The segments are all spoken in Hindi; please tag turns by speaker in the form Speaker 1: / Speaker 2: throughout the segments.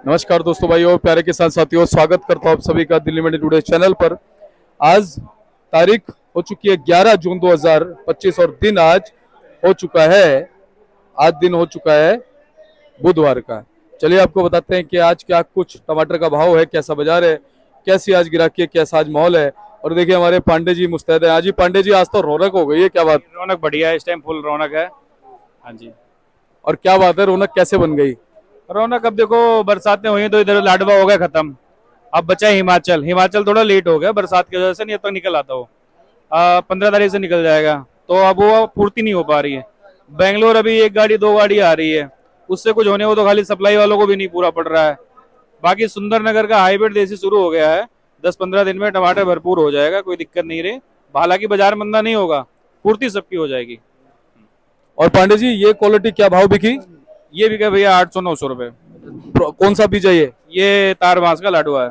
Speaker 1: नमस्कार दोस्तों, भाई और प्यारे किसान साथियों, स्वागत करता हूं आप सभी का दिल्ली मंडी टुडे चैनल पर। आज तारीख हो चुकी है 11 जून 2025 और दिन आज हो चुका है, आज दिन हो चुका है बुधवार का। चलिए आपको बताते हैं कि आज क्या कुछ टमाटर का भाव है, कैसा बाजार है, कैसी आज गिराकी है, कैसा आज माहौल है। और देखिए हमारे पांडे जी मुस्तैद है। आज ही पांडे जी, आज तो रौनक हो गई है, क्या बात?
Speaker 2: रौनक बढ़िया है, इस टाइम फुल रौनक है। हाँ जी।
Speaker 1: और क्या बात है, रौनक कैसे बन गई?
Speaker 2: रौनक अब देखो, बरसातें हुई तो इधर लाडवा हो गया खत्म। अब बचा है हिमाचल। हिमाचल थोड़ा लेट हो गया बरसात की वजह से, नहीं अब तक निकल आता हो। 15 तारीख से निकल जाएगा, तो अब वो पूर्ति नहीं हो पा रही है। बेंगलोर अभी एक गाड़ी दो गाड़ी आ रही है, उससे कुछ होने को तो खाली सप्लाई वालों को भी नहीं पूरा पड़ रहा है। बाकी सुंदरनगर का हाइब्रिड देसी शुरू हो गया है। 10-15 दिन में टमाटर भरपूर हो जाएगा, कोई दिक्कत नहीं रही। हालांकि बाजार मंदा नहीं होगा, पूर्ति सबकी हो जाएगी।
Speaker 1: और पांडे जी, ये क्वालिटी क्या भाव बिकी?
Speaker 2: ये भी क्या भैया, 800-900 रुपए।
Speaker 1: कौन सा बीज है ये?
Speaker 2: ये तार बांस का लाडवा है।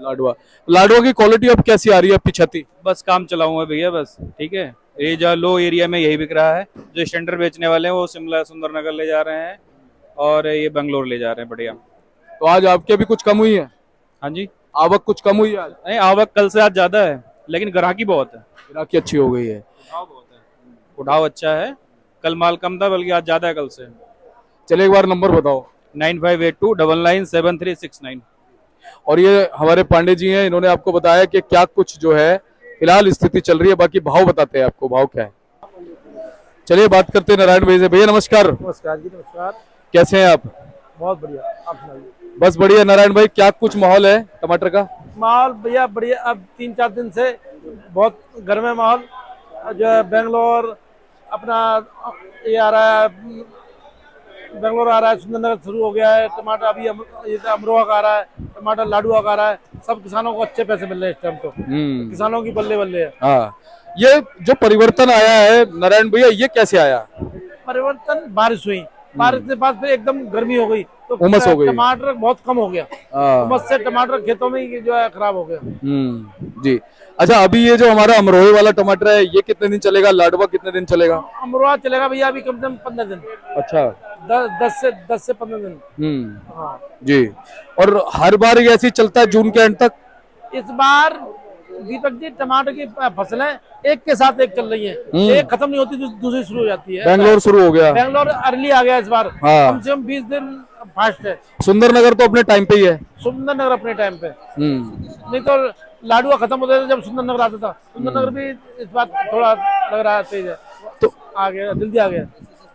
Speaker 1: लाडवा। लाडवा की क्वालिटी अब कैसी आ रही है आपकी छाती?
Speaker 2: बस काम चला हुआ है भैया, बस ठीक है। ये जो लो एरिया में यही बिक रहा है। जो स्टैंडर्ड बेचने वाले हैं वो शिमला सुंदरनगर ले जा रहे हैं, और ये बेंगलोर ले जा रहे हैं। बढ़िया।
Speaker 1: तो आज आपकी अभी कुछ कम हुई है?
Speaker 2: हाँ जी।
Speaker 1: आवक कुछ कम हुई है आज?
Speaker 2: नहीं, आवक कल से आज ज्यादा है, लेकिन ग्राहकी बहुत है।
Speaker 1: ग्राहकी अच्छी हो गई है।
Speaker 2: उठाव बहुत है। उठाव अच्छा है। कल माल कम था, बल्कि आज ज्यादा है कल से।
Speaker 1: चलिए एक बार नंबर बताओ।
Speaker 2: 9582999769।
Speaker 1: और ये हमारे पांडे जी हैं, इन्होंने आपको बताया कि क्या कुछ जो है फिलहाल स्थिति चल रही है, बाकी भाव बताते हैं आपको भाव क्या है। चलिए बात करते हैं नारायण भाई से। भैया नमस्कार।
Speaker 3: नमस्कार जी, नमस्कार।
Speaker 1: कैसे हैं आप?
Speaker 3: बहुत बढ़िया, आप सुनाइए।
Speaker 1: बस बढ़िया। नारायण भाई, क्या कुछ माहौल है टमाटर का?
Speaker 3: माहौल भैया बढ़िया। अब 3-4 दिन से बहुत गर्म है माहौल। जो है बेंगलोर अपना ये आ रहा है, बेंगलोर आ रहा है, सुंदरनगर शुरू हो गया है। टमाटर अभी ये अमरोहा का आ रहा है, टमाटर लाडुआ का आ रहा है। सब किसानों को अच्छे पैसे मिल रहे हैं इस टाइम। तो किसानों की बल्ले बल्ले है।
Speaker 1: हाँ, ये जो परिवर्तन आया है नारायण भैया, ये कैसे आया?
Speaker 3: परिवर्तन, बारिश हुई, बारिश के बाद फिर एकदम गर्मी हो गई, तो
Speaker 1: उमस हो गई।
Speaker 3: टमाटर बहुत कम हो गया। उमस से टमाटर खेतों में ही जो है खराब हो गया।
Speaker 1: जी। अच्छा, अभी ये जो हमारा अमरोहे वाला टमाटर है, ये कितने दिन चलेगा? लाडवा कितने दिन चलेगा?
Speaker 3: अमरोहा चलेगा भैया अभी कम से कम 15 दिन।
Speaker 1: अच्छा।
Speaker 3: 10 से 15 दिन। हाँ
Speaker 1: जी। और हर बार ये ऐसे ही चलता है जून के एंड तक?
Speaker 3: इस बार दीपक जी टमाटर की फसलें एक के साथ एक चल रही हैं। एक खत्म नहीं होती, दूसरी शुरू हो जाती है।
Speaker 1: बेंगलोर शुरू हो गया।
Speaker 3: बेंगलोर अर्ली आ गया इस बार।
Speaker 1: हाँ।
Speaker 3: कम से कम 20 दिन फास्ट है।
Speaker 1: सुंदरनगर तो अपने टाइम पे ही है।
Speaker 3: सुंदरनगर अपने टाइम पे। नहीं तो लाडुआ खत्म होता था जब सुंदरनगर आता था। सुंदरनगर भी इस बार थोड़ा लग रहा है तेज है, तो आ गया, जल्दी आ गया।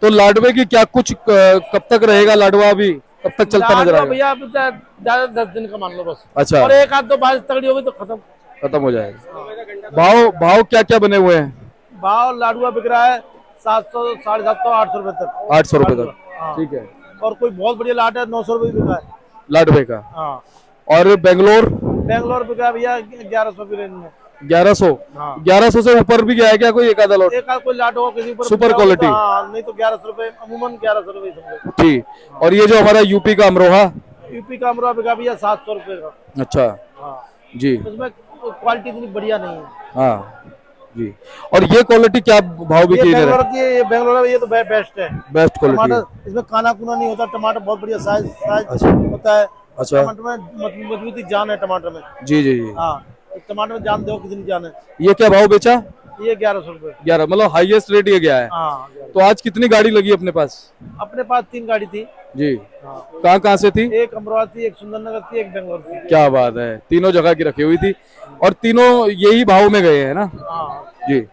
Speaker 1: तो लाडवे की क्या कुछ कब तक रहेगा लाडवा? अभी कब तक चलता नजर आएगा?
Speaker 3: भैया ज्यादा 10 दिन का मान लो बस।
Speaker 1: अच्छा।
Speaker 3: और एक आध दो बारिश तगड़ी होगी तो खत्म
Speaker 1: हो जाएगा। भाव क्या क्या बने हुए हैं?
Speaker 3: भाव लाडुआ बिक रहा है 700, 750, 800 रुपए तक।
Speaker 1: 800 रुपए तक।
Speaker 3: हाँ।
Speaker 1: ठीक है।
Speaker 3: और कोई बहुत बढ़िया लाट है 900 रुपए बिका है
Speaker 1: लाडवे का।
Speaker 3: हाँ।
Speaker 1: और बेंगलोर?
Speaker 3: बेंगलोर बिका है भैया 1100 की रेंज में।
Speaker 1: 1100?
Speaker 3: हाँ।
Speaker 1: 1100 से ऊपर भी गया है क्या कोई? एक आधा लॉट?
Speaker 3: एक आध कोई लाट हो किसी पर
Speaker 1: सुपर क्वालिटी।
Speaker 3: हाँ, नहीं तो 1100 रुपए, अमूमन 1100 रुपए समझो।
Speaker 1: ठीक। और ये जो हमारा यूपी का अमरोहा?
Speaker 3: यूपी का अमरोहा बिका भैया 700 रुपए का।
Speaker 1: अच्छा।
Speaker 3: हाँ
Speaker 1: जी।
Speaker 3: उसमें क्वालिटी इतनी बढ़िया नहीं है।
Speaker 1: हाँ जी। और ये क्वालिटी क्या भाव बिकी?
Speaker 3: ये बेंगलोर की, ये बेंगलोर ये तो बेस्ट है।
Speaker 1: Best quality.
Speaker 3: टमाटर इसमें काना कुना नहीं होता। टमाटर बहुत बढ़िया साइज
Speaker 1: अच्छा।
Speaker 3: होता है।
Speaker 1: अच्छा।
Speaker 3: टमाटर में मजबूती जान है टमाटर में।
Speaker 1: जी जी जी।
Speaker 3: हाँ, टमाटर में जान दो, कितनी जान है।
Speaker 1: ये क्या भाव बेचा?
Speaker 3: ये 1100 रुपए।
Speaker 1: 11, मतलब हाईएस्ट रेट ये गया है।
Speaker 3: हाँ।
Speaker 1: तो आज कितनी गाड़ी लगी अपने पास?
Speaker 3: अपने पास 3 गाड़ी थी
Speaker 1: जी।
Speaker 3: हाँ।
Speaker 1: कहाँ से थी?
Speaker 3: एक अमरोहा थी, एक सुंदरनगर थी, एक बेंगलोर थी।
Speaker 1: क्या बात है, तीनों जगह की रखी हुई थी और तीनों यही भाव में गए हैं ना?
Speaker 3: हाँ
Speaker 1: जी।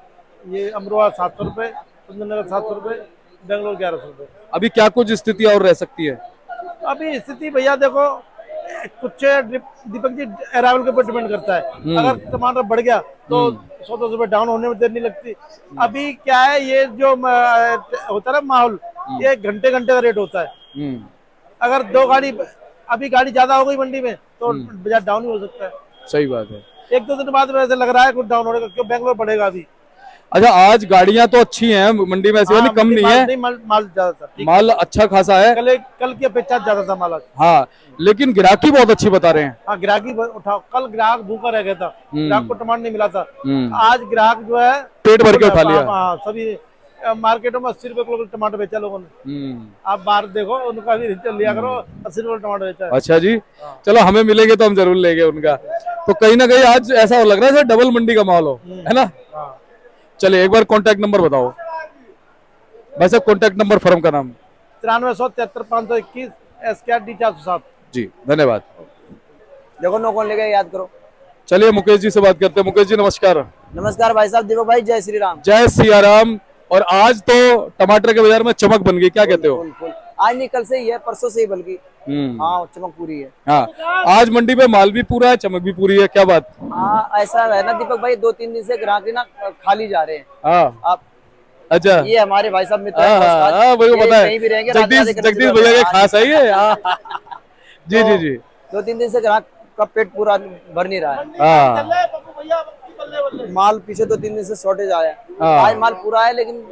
Speaker 3: ये अमरोहा 700 रुपए, सुंदरनगर 700 रुपए, बेंगलोर 1100 रुपए।
Speaker 1: अभी क्या कुछ स्थिति और रह सकती है?
Speaker 3: अभी स्थिति भैया देखो, कुछ दीपक जी अरावल के ऊपर डिपेंड करता है। अगर टमाटर बढ़ गया तो 100-200 रुपए डाउन होने में देर नहीं लगती। अभी क्या है, ये जो होता है ना माहौल, ये घंटे घंटे का रेट होता है। अगर 2 गाड़ी, अभी गाड़ी ज्यादा हो गई मंडी में तो बाजार डाउन ही हो सकता है।
Speaker 1: सही बात है।
Speaker 3: 1-2 दिन बाद वैसे लग रहा है कुछ डाउन होने का, क्यों बेंगलोर बढ़ेगा अभी।
Speaker 1: अच्छा, आज गाड़ियां तो अच्छी हैं मंडी में, ऐसी वाली कम नहीं है।
Speaker 3: नहीं, माल ज्यादा था।
Speaker 1: माल अच्छा खासा है।
Speaker 3: कल की अपेक्षा ज्यादा था माल।
Speaker 1: हाँ, लेकिन ग्राहकी बहुत अच्छी बता रहे हैं।
Speaker 3: हाँ, ग्राहकी उठाओ। कल ग्राहक भूखा रह गया था, ग्राहक को टमाटर नहीं मिला था।
Speaker 1: हम्म।
Speaker 3: आज ग्राहक जो है
Speaker 1: पेट भर के उठा लिया।
Speaker 3: हाँ, सभी मार्केटों में 80 रुपए किलो टमाटर बेचा लोगों ने। आप बाहर देखो, उनका भी लिया करो, 80 रुपए टमाटर बेचा है।
Speaker 1: अच्छा जी, चलो हमें मिलेंगे तो हम जरूर लेंगे उनका। तो कहीं ना कहीं आज ऐसा लग रहा है जैसे डबल मंडी का माहौल हो, है ना।
Speaker 3: हाँ।
Speaker 1: चलिए एक बार कांटेक्ट नंबर बताओ भाई साहब, कांटेक्ट नंबर फर्म का नाम।
Speaker 3: 9373 521 SKRD 407।
Speaker 1: जी धन्यवाद।
Speaker 4: देखो नो कौन लेके याद करो।
Speaker 1: चलिए मुकेश जी से बात करते हैं। मुकेश जी नमस्कार।
Speaker 4: नमस्कार भाई साहब, दीपक भाई, जय श्री राम।
Speaker 1: जय सिया राम। और आज तो टमाटर के बाजार में चमक बन गई, क्या कहते हो?
Speaker 4: Full full. आज नहीं, कल से ही है, परसों से ही बल्कि। हाँ, चमक पूरी है।
Speaker 1: हाँ, आज मंडी पे माल भी पूरा है, चमक भी पूरी है, क्या बात?
Speaker 4: हाँ, ऐसा है ना दीपक भाई, 2-3 दिन से ग्राहक ना खाली जा रहे हैं।
Speaker 1: हाँ
Speaker 4: आप
Speaker 1: अच्छा,
Speaker 4: ये हमारे भाई साहब मित्र
Speaker 1: वही को पता है,
Speaker 4: कहीं भी रहेंगे,
Speaker 1: जगदीश भैया के खास है ये। जी जी जी।
Speaker 4: 2-3 दिन से ग्राहक का पेट पूरा भर नहीं रहा है।
Speaker 1: हाँ
Speaker 4: माल पीछे 2-3 दिन से शॉर्टेज आया है।
Speaker 1: हाँ।
Speaker 4: आज माल पूरा है, लेकिन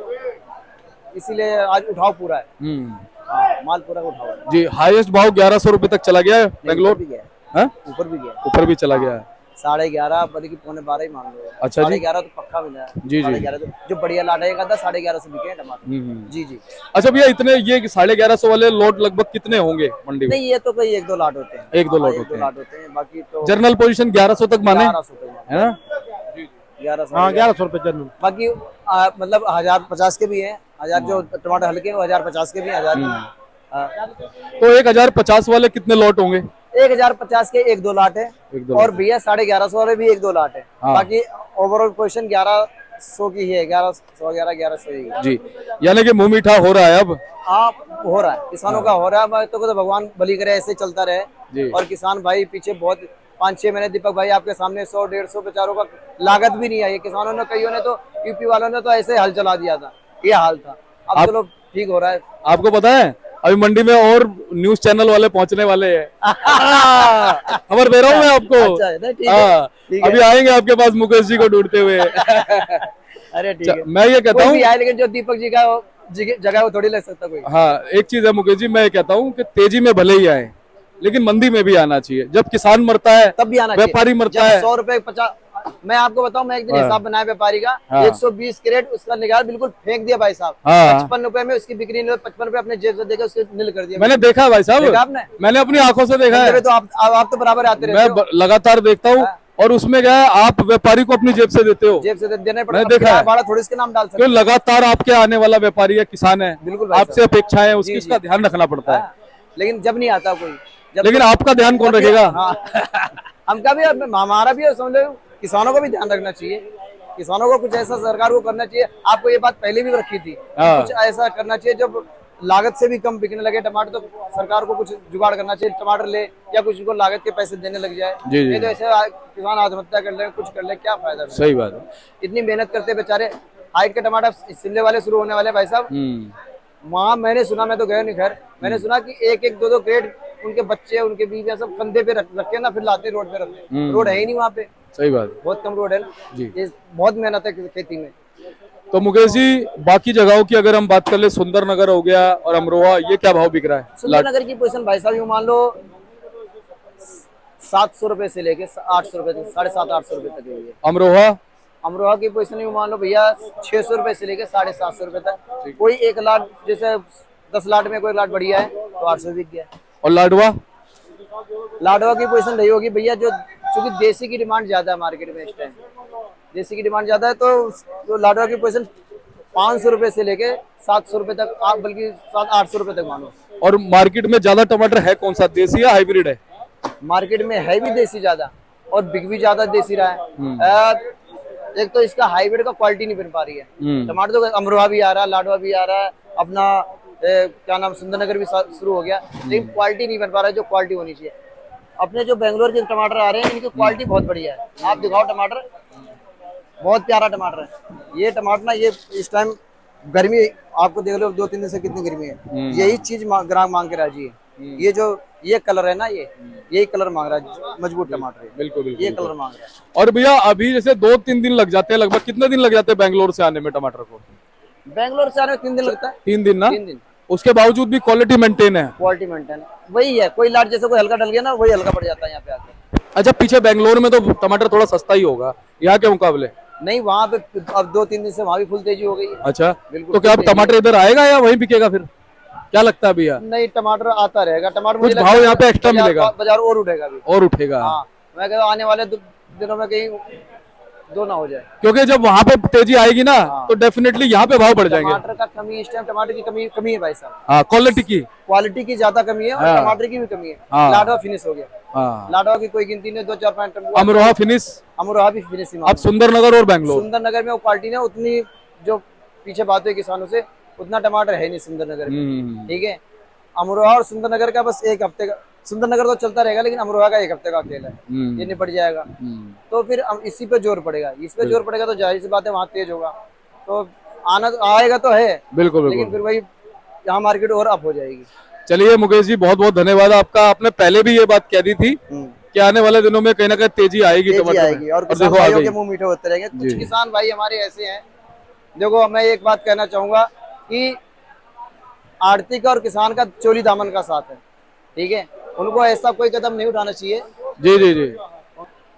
Speaker 4: इसीलिए आज उठाव पूरा है। हाँ, माल पूरा उठाव है।
Speaker 1: जी। हाईएस्ट भाव 1100 रुपए तक चला गया है बेंगलोर।
Speaker 4: भी गया है,
Speaker 1: हाँ?
Speaker 4: ऊपर भी गया है।
Speaker 1: ऊपर भी चला गया है।
Speaker 4: 11.5 बल्कि 11:15 ही मान लो।
Speaker 1: अच्छा जी।
Speaker 4: 11.5 तो पक्का मिला है।
Speaker 1: जी, जी।
Speaker 4: 11.5 तो जो बढ़िया लाट है, 11.5 से बिके हैं टमाटर। जी जी।
Speaker 1: अच्छा भैया, इतने ये 1150 वाले लोट लगभग कितने होंगे मंडी में?
Speaker 4: नहीं, ये तो कोई 1-2 लाट होते हैं।
Speaker 1: 1-2 लोट
Speaker 4: हाँ,
Speaker 1: होते हैं।
Speaker 4: लाट होते हैं, बाकी तो
Speaker 1: जर्नल पोजीशन 1100 तक माने,
Speaker 4: 1100 पे माने।
Speaker 1: है ना?
Speaker 4: 1100।
Speaker 3: हाँ, 1100 रुपए जर्नल।
Speaker 4: बाकी मतलब 1050 के भी हैं। 1000 जो टमाटर हल्के हैं वो 1050 के भी हैं। 1000
Speaker 1: तो 1050 वाले कितने लोट होंगे?
Speaker 4: 1050 के 1-2 लाट है।
Speaker 1: 1-2
Speaker 4: और भैया 1150 वाले भी 1-2 लाट है।
Speaker 1: हाँ।
Speaker 4: बाकी ओवरऑल पोजीशन 1100 की है। 1100 ही है।
Speaker 1: जी, यानी कि मुंह मीठा हो रहा है अब।
Speaker 4: आप हो रहा है, किसानों का हो रहा है। मैं तो भगवान भली करे, ऐसे चलता
Speaker 1: जी।
Speaker 4: रहे। और किसान भाई पीछे बहुत 5-6 महीने दीपक भाई आपके सामने 100-150 बेचारों का लागत भी नहीं आई। किसानों ने, कईयों ने तो, यूपी वालों ने तो ऐसे हल चला दिया था। ये हाल था। अब चलो ठीक हो रहा है।
Speaker 1: आपको पता है अभी मंडी में और न्यूज चैनल वाले पहुंचने वाले हैं। खबर दे रहा हूँ मैं आपको।
Speaker 4: अच्छा है, नहीं, ठीक है,
Speaker 1: हाँ,
Speaker 4: ठीक है।
Speaker 1: अभी आएंगे आपके पास मुकेश जी को ढूंढते हुए।
Speaker 4: अरे ठीक है,
Speaker 1: मैं ये कहता
Speaker 4: कोई
Speaker 1: हूँ,
Speaker 4: भी आए, लेकिन जो दीपक जी का जगह वो थोड़ी लग सकता कोई।
Speaker 1: हाँ एक चीज है मुकेश जी, मैं ये कहता हूँ कि तेजी में भले ही आए, लेकिन मंदी में भी आना चाहिए। जब किसान मरता है
Speaker 4: तब भी आना चाहिए।
Speaker 1: व्यापारी मरता
Speaker 4: जब
Speaker 1: है।
Speaker 4: 100 रुपए 50, मैं आपको बताऊं, मैं एक दिन
Speaker 1: हाँ।
Speaker 4: हिसाब बनाया व्यापारी का।
Speaker 1: हाँ।
Speaker 4: 120 कैरेट उसका निकाल बिल्कुल फेंक दिया भाई साहब।
Speaker 1: हाँ।
Speaker 4: 55 रुपए में उसकी बिक्री नहीं, 55 रुपए अपने जेब से देकर उसके नील कर दिया।
Speaker 1: मैंने देखा भाई
Speaker 4: देखा
Speaker 1: साहब,
Speaker 4: आपने?
Speaker 1: मैंने अपनी आंखों से देखा है।
Speaker 4: तो आप तो बराबर आते रहते
Speaker 1: मैं
Speaker 4: हो।
Speaker 1: लगातार देखता हूँ। और उसमें क्या है, आप व्यापारी को अपनी जेब से देते हो।
Speaker 4: जेब से देना
Speaker 1: मैंने
Speaker 4: पड़ता
Speaker 1: देखा है।
Speaker 4: भाड़ा थोड़ी इसके नाम डाल सकते
Speaker 1: क्यों लगातार आपके आने वाला व्यापारी है, किसान है,
Speaker 4: बिल्कुल भाई
Speaker 1: आपसे अपेक्षाएं है, उसकी
Speaker 4: जी,
Speaker 1: उसका
Speaker 4: जी।
Speaker 1: ध्यान रखना पड़ता है।
Speaker 4: हाँ। लेकिन जब नहीं आता कोई, जब
Speaker 1: लेकिन
Speaker 4: तो-
Speaker 1: आपका ध्यान कौन
Speaker 4: जब भी-
Speaker 1: रखेगा?
Speaker 4: हाँ। हमका भी, हमारा भी, समझ लो किसानों को भी ध्यान रखना चाहिए। किसानों को कुछ ऐसा सरकार को करना चाहिए। आपको ये बात पहले भी रखी थी,
Speaker 1: हाँ।
Speaker 4: कुछ ऐसा करना चाहिए जब लागत से भी कम बिकने लगे टमाटर, तो सरकार को कुछ जुगाड़ करना चाहिए। टमाटर ले या कुछ उनको लागत के पैसे देने लग जाए।
Speaker 1: जी, जी।
Speaker 4: नहीं तो ऐसे किसान आत्महत्या कर ले, कुछ कर ले, क्या फायदा?
Speaker 1: सही बात है।
Speaker 4: इतनी मेहनत करते बेचारे। हाइट के टमाटर शिमले वाले शुरू होने वाले भाई साहब। वहाँ मैंने सुना, मैं तो गया नहीं घर, मैंने सुना कि 1-1, 2-2 क्रेट उनके बच्चे, उनके बीवी सब कंधे पे रख के ना, फिर लाते रोड पे रखते। रोड है ही नहीं वहाँ पे,
Speaker 1: सही बात है।
Speaker 4: बहुत कम रोड है।
Speaker 1: जी।
Speaker 4: ये बहुत मेहनत है खेती में।
Speaker 1: तो मुकेश जी, बाकी जगहों की अगर हम बात कर ले, सुंदरनगर हो गया और अमरोहा, ये क्या भाव बिक रहा है?
Speaker 4: सुंदरनगर की पोजीशन भाई साहब यूँ मान लो 700 रुपए से लेके 800 रुपए तक, 750-800 रुपए तक है ये।
Speaker 1: अमरोहा
Speaker 4: अमरोहा की पोजीशन यूँ मान लो भैया 600 रुपए से लेके 750 रुपए तक। कोई 1 लाट, जैसे 10 लाट में कोई लाट बढ़िया है तो 800 बिक गया।
Speaker 1: और लाडवा?
Speaker 4: लाडवा की पोजीशन रही होगी भैया, जो चूंकि देसी की डिमांड ज्यादा है मार्केट में इस टाइम, देसी की डिमांड ज्यादा है, तो लाडवा की पोजीशन 500 रुपए से लेके 700 रुपए तक, आप बल्कि 700-800 रुपए तक मानो।
Speaker 1: और मार्केट में ज्यादा टमाटर है कौन सा, देसी या हाइब्रिड है?
Speaker 4: मार्केट में है भी देसी ज्यादा और बिक भी ज्यादा देसी रहा है। एक तो इसका हाइब्रिड का क्वालिटी नहीं बन पा रही है। टमाटर तो अमरोहा भी आ रहा है, लाडवा भी आ रहा है, अपना क्या नाम सुंदरनगर भी शुरू हो गया, लेकिन क्वालिटी नहीं बन पा रहा है जो क्वालिटी होनी चाहिए। अपने जो बेंगलोर के टमाटर आ रहे हैं, इनकी क्वालिटी बहुत बढ़िया है। आप दिखाओ टमाटर, बहुत प्यारा टमाटर है ये टमाटर ना। ये इस टाइम गर्मी आपको देख लो, 2-3 दिन से कितनी गर्मी है। यही चीज ग्राहक मांग के राजी है। ये जो ये कलर है ना, यही कलर मांग रहा है, मजबूत टमाटर है।
Speaker 1: बिल्कुल
Speaker 4: ये कलर मांग रहा है।
Speaker 1: और भैया अभी जैसे 2-3 दिन लग जाते हैं, लगभग कितने दिन लग जाते हैं बेंगलोर से आने में टमाटर को?
Speaker 4: बेंगलोर से आने में 3 दिन लगता है।
Speaker 1: 3 दिन ना?
Speaker 4: 3 दिन।
Speaker 1: उसके बावजूद भी क्वालिटी मेंटेन है।
Speaker 4: क्वालिटी मेंटेन वही है। कोई लाट जैसे कोई हल्का डल गया ना, वही हल्का पड़ जाता है यहाँ पे आके।
Speaker 1: अच्छा, पीछे बेंगलोर में तो टमाटर थोड़ा सस्ता ही होगा यहाँ के मुकाबले?
Speaker 4: नहीं वहाँ पे अब 2-3 दिन से वहाँ भी फुल तेजी हो गई है।
Speaker 1: अच्छा,
Speaker 4: बिल्कुल
Speaker 1: तो क्या अब
Speaker 4: फुल तेजी
Speaker 1: टमाटर इधर आएगा या वहीं बिकेगा फिर, क्या लगता है भैया?
Speaker 4: है। नहीं टमाटर आता रहेगा, टमाटर
Speaker 1: कुछ
Speaker 4: मुझे
Speaker 1: भाव
Speaker 4: लगता है
Speaker 1: यहाँ पे एक्स्ट्रा
Speaker 4: बाजार-
Speaker 1: मिलेगा?
Speaker 4: बाजार और उठेगा अभी।
Speaker 1: और उठेगा?
Speaker 4: हाँ मैं कहता हूँ आने वाले दिनों में कहीं 2 ना हो जाए।
Speaker 1: क्योंकि जब वहां पे तेजी आएगी ना
Speaker 4: हाँ।
Speaker 1: तो डेफिनेटली यहाँ पे भाव बढ़ जाएंगे।
Speaker 4: टमाटर का कमी इस टाइम, टमाटर की कमी है भाई साहब।
Speaker 1: हाँ, क्वालिटी की।
Speaker 4: क्वालिटी की ज्यादा कमी है और
Speaker 1: हाँ।
Speaker 4: टमाटर की भी कमी है।
Speaker 1: हाँ।
Speaker 4: लाडवा फिनिश हो गया,
Speaker 1: हाँ,
Speaker 4: लाडवा की कोई गिनती नहीं, 2-4-5 टन हुआ।
Speaker 1: अमरोहा फिनिश।
Speaker 4: अमरोहा भी फिनिश
Speaker 1: अब सुंदरनगर और बैंगलोर।
Speaker 4: सुंदरनगर में वो क्वालिटी ना उतनी, जो पीछे बात हुई किसानों से, उतना टमाटर है नहीं सुंदरनगर में। ठीक है, अमरोहा और सुंदरनगर का बस एक हफ्ते का, सुंदरनगर तो चलता रहेगा लेकिन अमरोहा का 1 हफ्ते का खेल है, ये निपट जाएगा। तो फिर इसी पे जोर पड़ेगा, इस पे जोर पड़ेगा तो जाहिर सी बात है वहाँ तेज होगा, तो आना आएगा तो है,
Speaker 1: बिल्कुल
Speaker 4: लेकिन फिर वही यहाँ मार्केट और अप हो जाएगी।
Speaker 1: चलिए मुकेश जी, बहुत बहुत धन्यवाद आपका। आपने पहले भी ये बात कह दी थी कि आने वाले दिनों में कहीं ना कहीं तेजी आएगी
Speaker 4: तेजी
Speaker 1: टमाटर
Speaker 4: आएगी
Speaker 1: में,
Speaker 4: और किसान
Speaker 1: देखो आ
Speaker 4: भाइयों
Speaker 1: गई।
Speaker 4: के मुंह मीठे होते रहेंगे। कुछ
Speaker 1: जी।
Speaker 4: किसान भाई हमारे ऐसे हैं, देखो मैं एक बात कहना चाहूंगा कि आड़ती का और किसान का चोली दामन का साथ है, ठीक है, उनको ऐसा कोई कदम नहीं उठाना चाहिए,
Speaker 1: जी जी जी,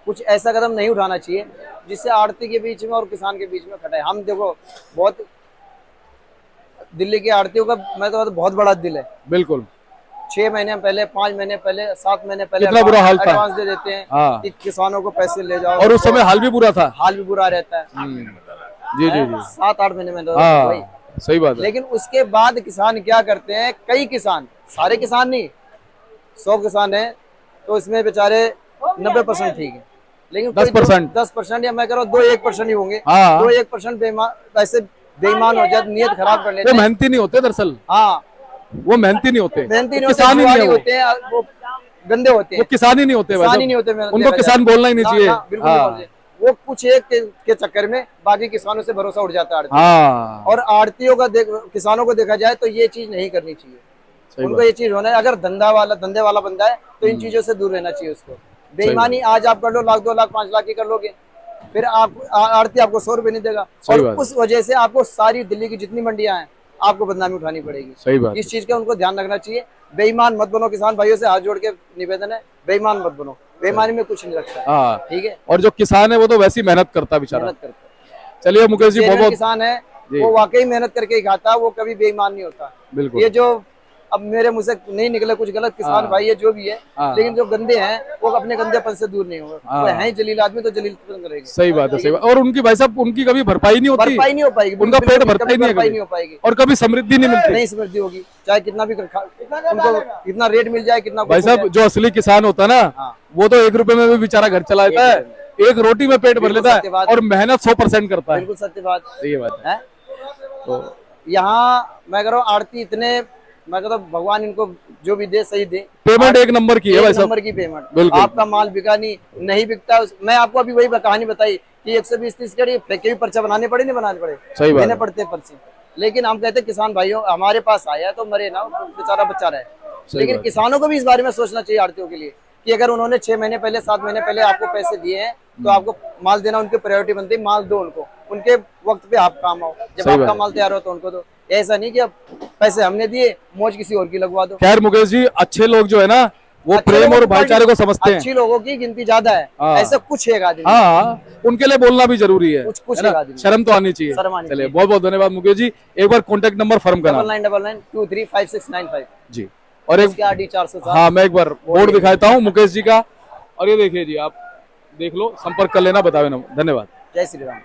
Speaker 4: कुछ ऐसा कदम नहीं उठाना चाहिए जिससे आड़ती के बीच में और किसान के बीच में खटाए। हम देखो बहुत दिल्ली की आड़तियों का मैं तो बहुत बड़ा दिल है,
Speaker 1: बिल्कुल
Speaker 4: 6 महीने पहले, 5 महीने पहले, 7 महीने पहले
Speaker 1: कितना बुरा हाल था।
Speaker 4: एडवांस दे देते हैं
Speaker 1: हाँ।
Speaker 4: कि किसानों को पैसे ले जाओ,
Speaker 1: और उस समय हाल भी बुरा था।
Speaker 4: हाल भी बुरा रहता है।
Speaker 1: जी जी जी,
Speaker 4: 7-8 महीने में तो भाई।
Speaker 1: हाँ सही बात है।
Speaker 4: लेकिन उसके बाद किसान क्या करते हैं, कई किसान, सारे किसान नहीं, 100 किसान है तो इसमें बेचारे 90% ठीक है, लेकिन
Speaker 1: 10%
Speaker 4: 10% या मैं कह रहा हूँ 2-1% ही होंगे।
Speaker 1: हाँ।
Speaker 4: 2-1% ऐसे बेईमान हो जाते, नियत खराब कर लेते
Speaker 1: वो
Speaker 4: हैं।
Speaker 1: मेहनती नहीं होते दरअसल,
Speaker 4: हाँ
Speaker 1: वो मेहनती नहीं होते,
Speaker 4: मेहनती नहीं
Speaker 1: वो
Speaker 4: होते,
Speaker 1: किसान ही नहीं है
Speaker 4: जुआरी
Speaker 1: वो।
Speaker 4: होते हैं, वो गंदे होते
Speaker 1: वो
Speaker 4: हैं,
Speaker 1: किसान ही नहीं होते,
Speaker 4: किसान
Speaker 1: वैसे
Speaker 4: ही नहीं होते, मेहनत
Speaker 1: उनको
Speaker 4: देखा
Speaker 1: किसान
Speaker 4: जाए।
Speaker 1: बोलना ही नहीं
Speaker 4: ना,
Speaker 1: चाहिए।
Speaker 4: ना, बिल्कुल नहीं
Speaker 1: हाँ।
Speaker 4: बोलते। वो कुछ एक के चक्कर में बाकी किसानों से भरोसा उठ जाता है आड़ती।
Speaker 1: हाँ,
Speaker 4: और आड़तियों का किसानों को देखा जाए तो ये चीज नहीं करनी चाहिए,
Speaker 1: सही
Speaker 4: उनको
Speaker 1: बात।
Speaker 4: ये चीज होना है। अगर धंधे वाला बंदा है तो इन चीजों से दूर रहना चाहिए उसको। बेईमानी आज आप कर लो, लाख 2 लाख 5 लाख की कर लोगे, फिर आप आड़ती आपको 100 रुपए नहीं देगा,
Speaker 1: सही
Speaker 4: और
Speaker 1: बात।
Speaker 4: उस वजह से आपको सारी दिल्ली की जितनी मंडियां हैं आपको बदनामी उठानी पड़ेगी।
Speaker 1: सही बात।
Speaker 4: इस चीज का उनको ध्यान रखना चाहिए। बेईमान मत बनो, किसान भाइयों से हाथ जोड़ के निवेदन है, बेईमान मत बनो, बेईमानी में कुछ नहीं रखता है।
Speaker 1: हाँ,
Speaker 4: ठीक है,
Speaker 1: और जो किसान है वो तो वैसी मेहनत करता है बेचारा।
Speaker 4: मेहनत करते हैं।
Speaker 1: चलिए मुकेश जी, बहुत
Speaker 4: जेन्युइन
Speaker 1: बहुत
Speaker 4: किसान है
Speaker 1: जी।
Speaker 4: वो वाकई मेहनत करके ही खाता है, वो कभी बेईमान नहीं होता।
Speaker 1: बिल्कुल।
Speaker 4: ये जो अब मेरे मुंह से नहीं निकले कुछ गलत, किसान
Speaker 1: हाँ।
Speaker 4: भाई है जो भी है,
Speaker 1: हाँ।
Speaker 4: लेकिन जो गंदे हैं वो अपने गंदेपन से दूर नहीं होंगे।
Speaker 1: हाँ।
Speaker 4: वो है ही जलील आदमी तो जलीलपन करेंगे।
Speaker 1: सही बात है, सही बात। और उनकी भाई साहब, उनकी कभी भरपाई नहीं होती,
Speaker 4: भरपाई नहीं हो पाएगी,
Speaker 1: उनका
Speaker 4: बिल्कुल
Speaker 1: पेट भरता ही नहीं है
Speaker 4: भरपाई
Speaker 1: कभी।
Speaker 4: नहीं हो पाएगी,
Speaker 1: और कभी समृद्धि नहीं मिलती।
Speaker 4: नहीं समृद्धि होगी, चाहे कितना भी उनको कितना रेट मिल जाए, कितना
Speaker 1: भाई
Speaker 4: कुछ हो
Speaker 1: साहब, जो असली किसान होता है ना,
Speaker 4: हाँ।
Speaker 1: वो तो 1 रुपए में भी बेचारा घर चला लेता है, 1 रोटी में पेट भर
Speaker 4: बिल्कुल
Speaker 1: लेता
Speaker 4: सत्य
Speaker 1: है,
Speaker 4: बात।
Speaker 1: और मेहनत 100% करता
Speaker 4: जाए।
Speaker 1: है।
Speaker 4: बिल्कुल सत्य बात
Speaker 1: ये बात है।
Speaker 4: है। तो यहाँ मैं कह रहा हूँ आड़ती इतने, मैं कहता हूँ भगवान इनको जो भी दे सही दे।
Speaker 1: पेमेंट 1 नंबर की है भाई
Speaker 4: एक
Speaker 1: साहब,
Speaker 4: नंबर की पेमेंट।
Speaker 1: बिल्कुल।
Speaker 4: आपका माल बिका नहीं बिकता। मैं आपको अभी वही कहानी बताई कि 120-30 के फेंके भी पर्चा बनाने पड़े, नहीं बनाने पड़े,
Speaker 1: सही बात
Speaker 4: देने
Speaker 1: है।
Speaker 4: पड़ते हैं पर्चे। लेकिन हम कहते हैं किसान भाइयों हमारे पास आया तो मरे ना, बेचारा बच्चा रहे। लेकिन
Speaker 1: बात है।
Speaker 4: किसानों को भी इस बारे में सोचना चाहिए आड़तियों के लिए कि अगर उन्होंने 6 महीने पहले, 7 महीने पहले आपको पैसे दिए हैं तो आपको माल देना उनकी प्रायोरिटी बनती है। माल दो उनको, उनके वक्त पे आप काम आओ, जब
Speaker 1: सही
Speaker 4: आपका
Speaker 1: बात।
Speaker 4: माल तैयार हो तो उनको दो। ऐसा नहीं कि अब पैसे हमने दिए, मौज किसी और की लगवा दो।
Speaker 1: खैर मुकेश जी, अच्छे लोग जो है ना, वो
Speaker 4: अच्छे
Speaker 1: प्रेम
Speaker 4: लोगों
Speaker 1: और
Speaker 4: की
Speaker 1: भाईचारे को समझते हैं।
Speaker 4: अच्छी लोगों की गिनती ज्यादा है,
Speaker 1: हाँ।
Speaker 4: ऐसा कुछ एक आदमी।
Speaker 1: हाँ, उनके लिए बोलना भी जरूरी है,
Speaker 4: कुछ
Speaker 1: है ना?
Speaker 4: एक आदमी।
Speaker 1: शर्म तो आनी चाहिए।
Speaker 4: शर्म आनी
Speaker 1: चलिए,
Speaker 4: चाहिए।
Speaker 1: बहुत बहुत धन्यवाद मुकेश जी। एक बार कॉन्टेक्ट नंबर फर्म का नाम
Speaker 4: 9999235695
Speaker 1: जी। और एक
Speaker 4: RD 407।
Speaker 1: हाँ, मैं एक बार बोर्ड दिखाता हूँ मुकेश जी का, और ये देखिए जी, आप देख लो, संपर्क कर लेना, बतावे ना। धन्यवाद।
Speaker 4: जय श्री राम।